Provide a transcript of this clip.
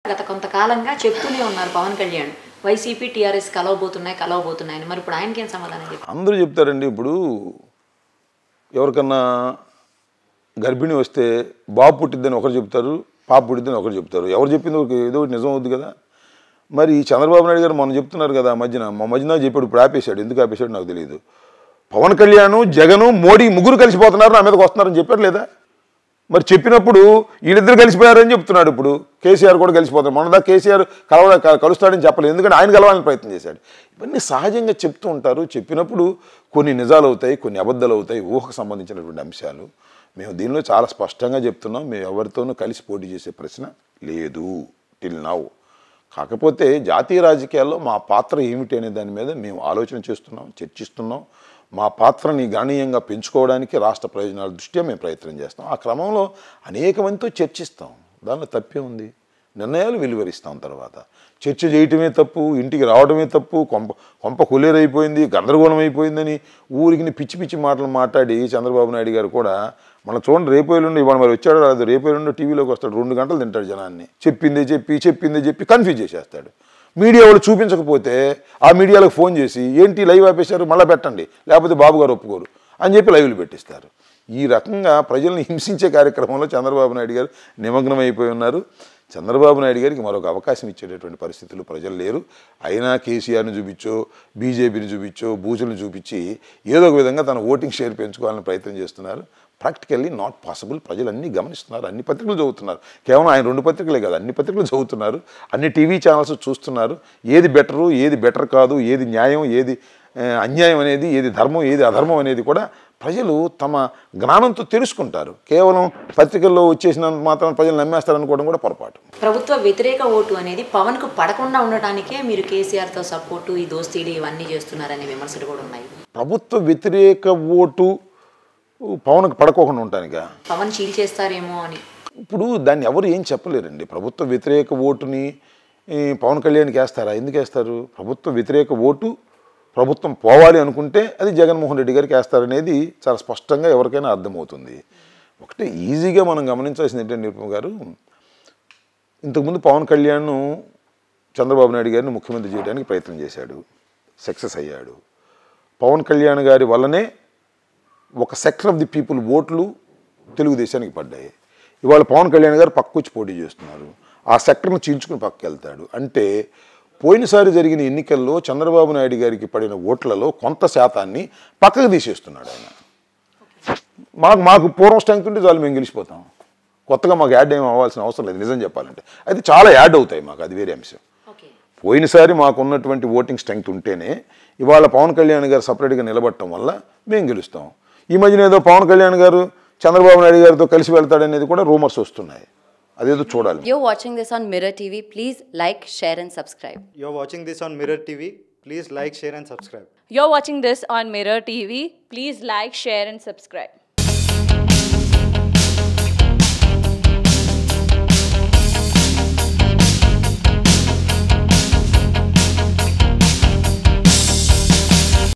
గత కొంతకాలంగా చెప్తూనే ఉన్నారు పవన్ కళ్యాణ్ వైసీపీ టీఆర్ఎస్ కలవబోతున్నాయని. మరి ఇప్పుడు ఆయనకి ఏం సమాధానం చెప్తారు? అందరూ చెప్తారండి. ఇప్పుడు ఎవరికన్నా గర్భిణి వస్తే బాబు పుట్టిద్దని ఒకరు చెప్తారు, పాప పుట్టిద్దని ఒకరు చెప్తారు. ఎవరు చెప్పింది ఏదో ఒకటి నిజం అవుద్ది కదా. మరి చంద్రబాబు నాయుడు గారు మొన్న చెప్తున్నారు కదా, మా మధ్యన చెప్పాడు, ఇప్పుడు ఆపేశాడు. ఎందుకు ఆపేశాడు నాకు తెలియదు. పవన్ కళ్యాణ్, జగన్, మోడీ ముగ్గురు కలిసిపోతున్నారు, నా మీదకి వస్తున్నారని చెప్పారు లేదా? మరి చెప్పినప్పుడు వీళ్ళిద్దరు కలిసిపోయారని చెప్తున్నాడు. ఇప్పుడు కేసీఆర్ కూడా కలిసిపోతాడు. మొన్నదా కేసీఆర్ కలుస్తాడని చెప్పలేదు, ఎందుకంటే ఆయన కలవాలని ప్రయత్నం చేశాడు. ఇవన్నీ సహజంగా చెప్తూ ఉంటారు. చెప్పినప్పుడు కొన్ని నిజాలు అవుతాయి, కొన్ని అబద్ధాలు అవుతాయి, ఊహకు సంబంధించినటువంటి అంశాలు. మేము దీనిలో చాలా స్పష్టంగా చెప్తున్నాం, మేము ఎవరితోనూ కలిసి పోటీ చేసే ప్రశ్న లేదు టిల్ నౌ. కాకపోతే జాతీయ రాజకీయాల్లో మా పాత్ర ఏమిటి అనే దాని మీద మేము ఆలోచన చేస్తున్నాం, చర్చిస్తున్నాం. మా పాత్రని గణనీయంగా పెంచుకోవడానికి రాష్ట్ర ప్రయోజనాల దృష్ట్యా మేము ప్రయత్నం చేస్తాం. ఆ క్రమంలో అనేక మందితో చర్చిస్తాం, దానిలో తప్పే ఉంది. నిర్ణయాలు వెలువరిస్తాం. తర్వాత చర్చ చేయటమే తప్పు, ఇంటికి రావడమే తప్పు, కొంప కొల్లేరైపోయింది, గందరగోళం అయిపోయిందని ఊరికి పిచ్చి పిచ్చి మాటలు మాట్లాడి చంద్రబాబు నాయుడు గారు కూడా మన చూడండి, రేపు ఎల్లుండి ఇవాళ మరి వచ్చాడు రాదు, రేపు ఎల్లుండి టీవీలోకి వస్తాడు, 2 గంటలు తింటాడు జనాన్ని. చెప్పిందే చెప్పి కన్ఫ్యూజ్ చేసేస్తాడు. మీడియా వాళ్ళు చూపించకపోతే ఆ మీడియాలకు ఫోన్ చేసి ఏంటి లైవ్ ఆపేశారు, మళ్ళీ పెట్టండి, లేకపోతే బాబు గారు ఒప్పుకోరు అని చెప్పి లైవ్లు పెట్టిస్తారు. ఈ రకంగా ప్రజల్ని హింసించే కార్యక్రమంలో చంద్రబాబు నాయుడు గారు నిమగ్నం అయిపోయి ఉన్నారు. చంద్రబాబు నాయుడు గారికి మరొక అవకాశం ఇచ్చేటటువంటి పరిస్థితులు ప్రజలు లేరు. అయినా కేసీఆర్ని చూపించో, బీజేపీని చూపించో, బూజులను చూపించి ఏదో ఒక విధంగా తన ఓటింగ్ షేర్ పెంచుకోవాలని ప్రయత్నం చేస్తున్నారు. Practically not possible. ప్రజలు అన్నీ గమనిస్తున్నారు, అన్ని పత్రికలు చదువుతున్నారు. కేవలం ఆయన 2 పత్రికలే కాదు, అన్ని పత్రికలు చదువుతున్నారు, అన్ని టీవీ ఛానల్స్ చూస్తున్నారు. ఏది బెటరు, ఏది బెటర్ కాదు, ఏది న్యాయం, ఏది అన్యాయం అనేది, ఏది ధర్మం, ఏది అధర్మం అనేది కూడా ప్రజలు తమ జ్ఞానంతో తెలుసుకుంటారు. కేవలం పత్రికల్లో వచ్చేసినంత మాత్రం ప్రజలు నమ్మేస్తారనుకోవడం కూడా పొరపాటు. ప్రభుత్వ వ్యతిరేక ఓటు అనేది పవన్కు పడకుండా ఉండటానికే మీరు కేసీఆర్తో సపోర్టు, ఈ దోస్తీలు ఇవన్నీ చేస్తున్నారనే విమర్శలు కూడా ఉన్నాయి. ప్రభుత్వ వ్యతిరేక ఓటు పవన్కి పడకోకుండా ఉంటానిగా పవన్ చీల్ చేస్తారేమో అని. ఇప్పుడు దాన్ని ఎవరు ఏం చెప్పలేరండి. ప్రభుత్వ వ్యతిరేక ఓటుని పవన్ కళ్యాణ్కి వేస్తారా? ఎందుకు వేస్తారు? ప్రభుత్వ వ్యతిరేక ఓటు ప్రభుత్వం పోవాలి అనుకుంటే అది జగన్మోహన్ రెడ్డి గారికి వేస్తారనేది చాలా స్పష్టంగా ఎవరికైనా అర్థమవుతుంది. ఒకటే ఈజీగా మనం గమనించాల్సింది ఏంటంటే నిరుపమ గారు, ఇంతకుముందు పవన్ కళ్యాణ్ చంద్రబాబు నాయుడు గారిని ముఖ్యమంత్రి చేయడానికి ప్రయత్నం చేశాడు, సక్సెస్ అయ్యాడు. పవన్ కళ్యాణ్ గారి వల్లనే ఒక సెక్టర్ ఆఫ్ ది పీపుల్ ఓట్లు తెలుగుదేశానికి పడ్డాయి. ఇవాళ పవన్ కళ్యాణ్ గారు పక్కకొచ్చి పోటీ చేస్తున్నారు, ఆ సెక్టర్ను చీల్చుకుని పక్కకి వెళ్తాడు. అంటే పోయినసారి జరిగిన ఎన్నికల్లో చంద్రబాబు నాయుడు గారికి పడిన ఓట్లలో కొంత శాతాన్ని పక్కకు తీసేస్తున్నాడు ఆయన. మాకు పూర్వం స్ట్రెంగ్త్ ఉంటే చాలు, మేము గెలిచిపోతాం. కొత్తగా మాకు యాడ్ ఏమి అవ్వాల్సిన అవసరం లేదు నిజం చెప్పాలంటే. అయితే చాలా యాడ్ అవుతాయి మాకు, అది వేరే అంశం. పోయినసారి మాకు ఉన్నటువంటి ఓటింగ్ స్ట్రెంగ్త్ ఉంటేనే ఇవాళ పవన్ కళ్యాణ్ గారు సపరేట్గా నిలబడటం వల్ల మేము గెలుస్తాం. ఈ మధ్యన ఏదో పవన్ కళ్యాణ్ గారు చంద్రబాబు నాయుడు గారితో కలిసి వెళ్తాడనేది కూడా రూమర్స్ వస్తున్నాయి. అదేదో చూడాలి. You're watching this on Mirror TV. Please like, share and subscribe. You're watching this on Mirror TV. Please like, share and subscribe. You're watching this on Mirror TV. Please like, share and subscribe.